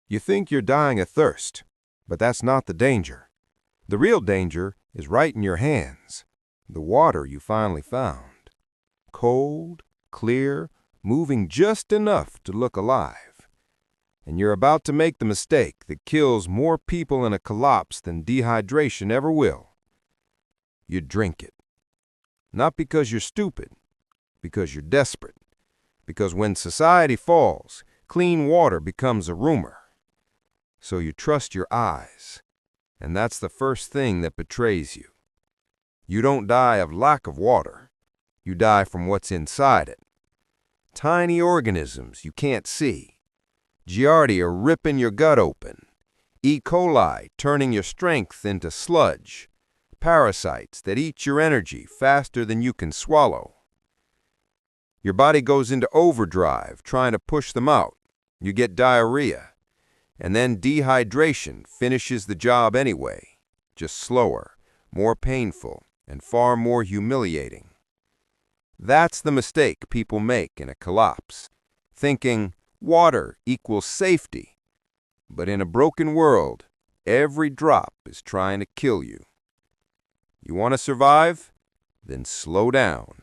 You think you're dying of thirst, but that's not the danger. The real danger is right in your hands, the water you finally found. Cold, clear, moving just enough to look alive. And you're about to make the mistake that kills more people in a collapse than dehydration ever will. You drink it. Not because you're stupid, because you're desperate. Because when society falls, clean water becomes a rumor. So you trust your eyes, and that's the first thing that betrays you. You don't die of lack of water. You die from what's inside it. Tiny organisms you can't see. Giardia ripping your gut open. E. coli turning your strength into sludge. Parasites that eat your energy faster than you can swallow. Your body goes into overdrive trying to push them out. You get diarrhea. And then dehydration finishes the job anyway, just slower, more painful, and far more humiliating. That's the mistake people make in a collapse, thinking water equals safety. But in a broken world, every drop is trying to kill you. You want to survive? Then slow down.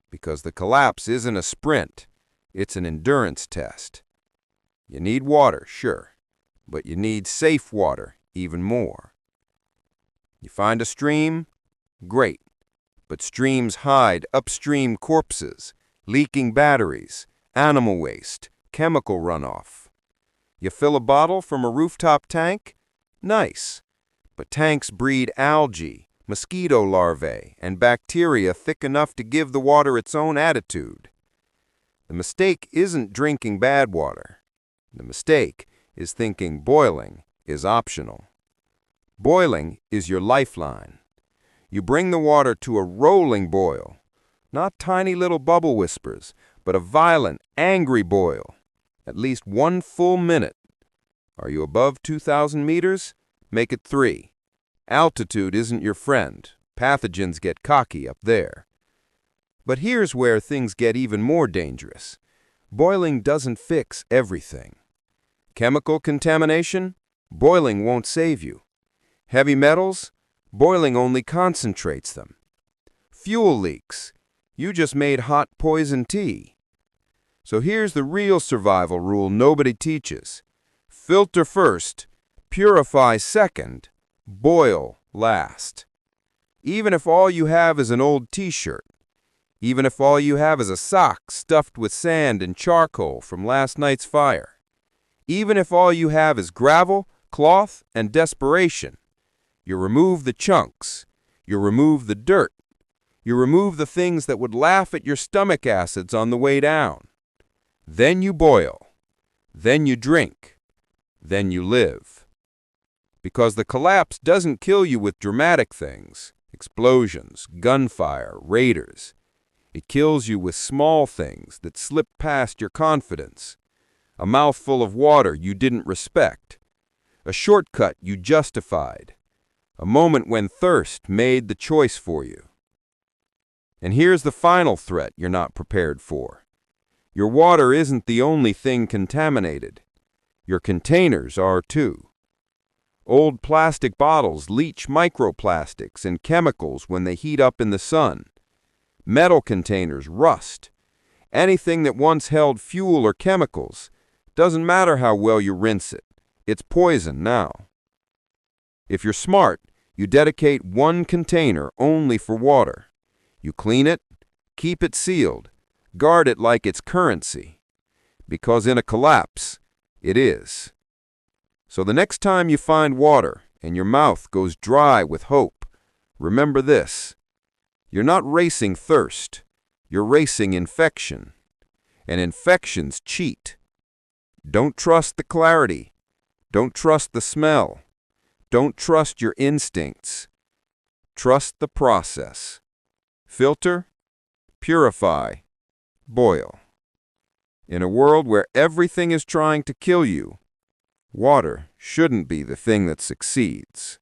Because the collapse isn't a sprint, it's an endurance test. You need water, sure, but you need safe water even more. You find a stream? Great, but streams hide upstream corpses, leaking batteries, animal waste, chemical runoff. You fill a bottle from a rooftop tank? Nice, but tanks breed algae, mosquito larvae, and bacteria thick enough to give the water its own attitude. The mistake isn't drinking bad water. The mistake is thinking boiling is optional. Boiling is your lifeline. You bring the water to a rolling boil, not tiny little bubble whispers, but a violent, angry boil, at least 1 full minute. Are you above 2,000 meters? Make it 3. Altitude isn't your friend. Pathogens get cocky up there. But here's where things get even more dangerous. Boiling doesn't fix everything. Chemical contamination? Boiling won't save you. Heavy metals? Boiling only concentrates them. Fuel leaks? You just made hot poison tea. So here's the real survival rule nobody teaches. Filter first, purify second, boil last. Even if all you have is an old t-shirt, even if all you have is a sock stuffed with sand and charcoal from last night's fire, even if all you have is gravel, cloth, and desperation, you remove the chunks, you remove the dirt, you remove the things that would laugh at your stomach acids on the way down. Then you boil, then you drink, then you live. Because the collapse doesn't kill you with dramatic things, explosions, gunfire, raiders. It kills you with small things that slip past your confidence. A mouthful of water you didn't respect. A shortcut you justified. A moment when thirst made the choice for you. And here's the final threat you're not prepared for. Your water isn't the only thing contaminated. Your containers are too. Old plastic bottles leach microplastics and chemicals when they heat up in the sun. Metal containers rust. Anything that once held fuel or chemicals, doesn't matter how well you rinse it, it's poison now. If you're smart, you dedicate one container only for water. You clean it, keep it sealed, guard it like it's currency. Because in a collapse, it is. So the next time you find water and your mouth goes dry with hope, remember this. You're not racing thirst. You're racing infection. And infections cheat. Don't trust the clarity. Don't trust the smell. Don't trust your instincts. Trust the process. Filter, purify, boil. In a world where everything is trying to kill you, water shouldn't be the thing that succeeds.